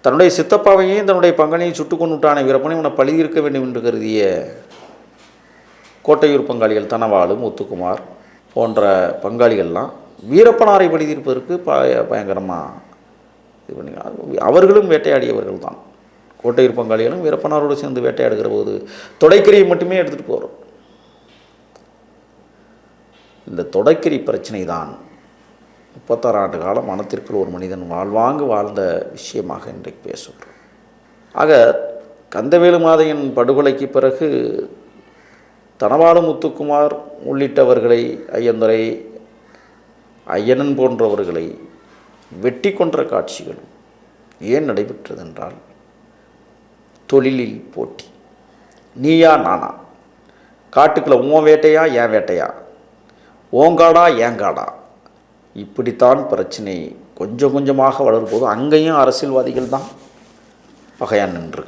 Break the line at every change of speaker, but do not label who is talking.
தன்னுடைய சித்தப்பாவையும் தன்னுடைய பங்கனையும் சுட்டு கொண்டுட்டான வீரப்பனை இவனை பழி இருக்க வேண்டும் என்று கருதிய கோட்டையூர் பங்காளிகள் தனவாளு முத்துக்குமார் போன்ற பங்காளிகள்லாம் வீரப்பனாரை பழி தீர்ப்பதற்கு பயங்கரமாக இது பண்ணி அவர்களும் வேட்டையாடியவர்கள் தான். கோட்டையூர் பங்காளிகளும் வீரப்பனாரோடு சேர்ந்து வேட்டையாடுகிற போது தொடைக்கரியை மட்டுமே எடுத்துகிட்டு போகிறோம். இந்த தொடைக்கரி பிரச்சனை தான் 36 ஆண்டு காலம் மனத்திற்குள் ஒரு மனிதன் வாழ்வாங்கு வாழ்ந்த விஷயமாக இன்றைக்கு பேசுகிறோம். ஆக கந்தவேலு மாதையன் படுகொலைக்கு பிறகு தனவாளு முத்துக்குமார் உள்ளிட்டவர்களை, ஐயந்துரை, ஐயனன் போன்றவர்களை வெட்டி கொன்ற காட்சிகள் ஏன் நடைபெற்றது என்றால், தொழிலில் போட்டி. நீயா நானா, காட்டுக்குள்ள உன் வேட்டையா என் வேட்டையா, ஓங்காடா ஏங்காடா, இப்படித்தான் பிரச்சனை கொஞ்சம் கொஞ்சமாக வளரும்போது அங்கேயும் அரசியல்வாதிகள் தான் பகையான் நின்றுருக்கான்.